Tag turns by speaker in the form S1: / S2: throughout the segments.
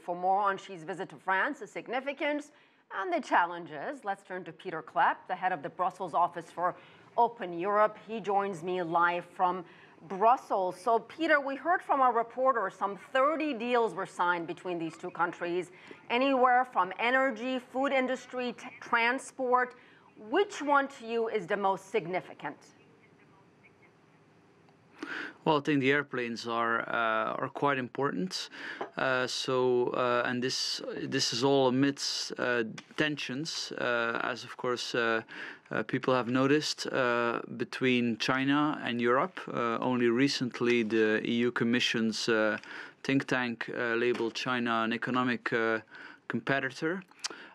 S1: For more on Xi's visit to France, the significance and the challenges, let's turn to Pieter Cleppe, the head of the Brussels office for Open Europe. He joins me live from Brussels. So, Peter, we heard from our reporter some 30 deals were signed between these two countries, anywhere from energy, food industry, transport. Which one to you is the most significant?
S2: Well, I think the airplanes are quite important. And this is all amidst tensions, as of course people have noticed, between China and Europe. Only recently, the EU Commission's think tank labeled China an economic competitor.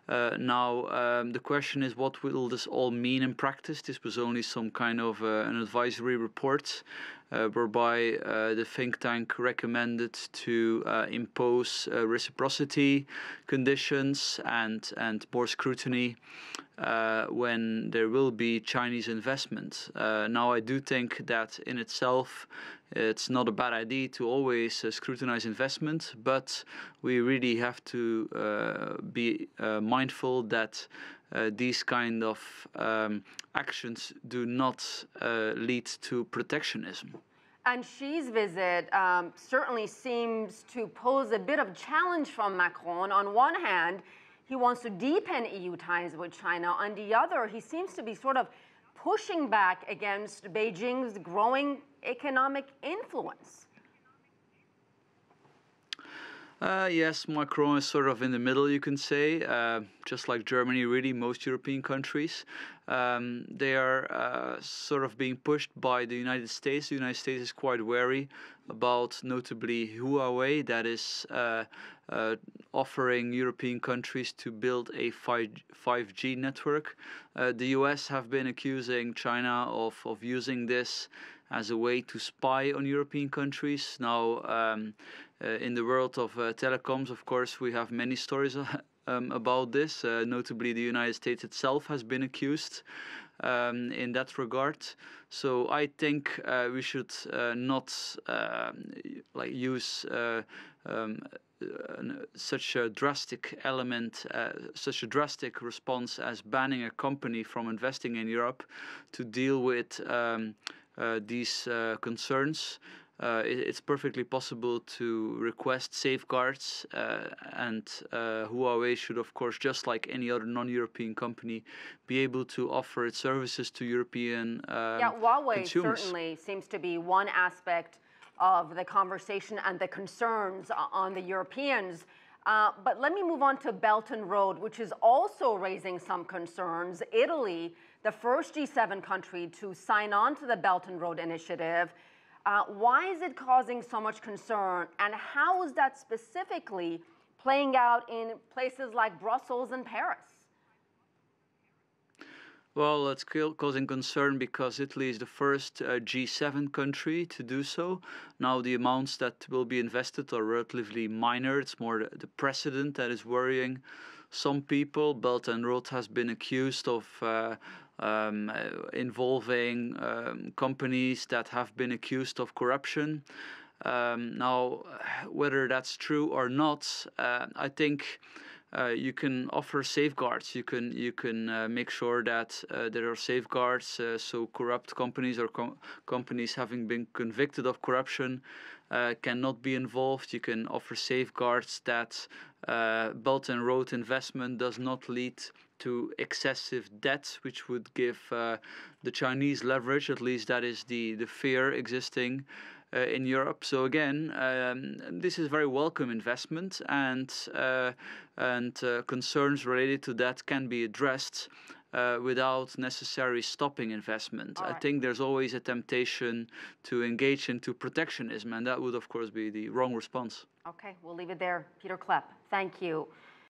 S2: Now, the question is, what will this all mean in practice? This was only some kind of an advisory report whereby the think tank recommended to impose reciprocity conditions and more scrutiny when there will be Chinese investment. Now, I do think that in itself it's not a bad idea to always scrutinize investment, but we really have to be mindful that these kind of actions do not lead to protectionism.
S1: And Xi's visit certainly seems to pose a bit of challenge from Macron. On one hand, he wants to deepen EU ties with China. On the other, he seems to be sort of pushing back against Beijing's growing economic influence.
S2: Yes, Macron is sort of in the middle, you can say, just like Germany, really, most European countries. They are sort of being pushed by the United States. The United States is quite wary about, notably, Huawei, that is offering European countries to build a 5G network. The US have been accusing China of using this as a way to spy on European countries. Now, in the world of telecoms, of course, we have many stories about this. Notably, the United States itself has been accused in that regard. So I think we should not use such a drastic element, such a drastic response as banning a company from investing in Europe to deal with these concerns. It's perfectly possible to request safeguards, and Huawei should, of course, just like any other non-European company, be able to offer its services to European
S1: Huawei
S2: consumers.
S1: Certainly seems to be one aspect of the conversation and the concerns on the Europeans. But let me move on to Belt and Road, which is also raising some concerns. Italy, the first G7 country to sign on to the Belt and Road initiative. Why is it causing so much concern, and how is that specifically playing out in places like Brussels and Paris?
S2: Well, it's causing concern because Italy is the first G7 country to do so. Now, the amounts that will be invested are relatively minor. It's more the precedent that is worrying some people. Belt and Road has been accused of involving companies that have been accused of corruption. Now, whether that's true or not, I think you can offer safeguards. You can make sure that there are safeguards so corrupt companies or companies having been convicted of corruption cannot be involved. You can offer safeguards that Belt and Road investment does not lead to excessive debt, which would give the Chinese leverage. At least that is the fear existing in Europe. So again, this is very welcome investment, and concerns related to that can be addressed without necessarily stopping investment.
S1: Right.
S2: I think there's always a temptation to engage into protectionism, and that would, of course, be the wrong response.
S1: Okay, we'll leave it there. Pieter Cleppe, thank you.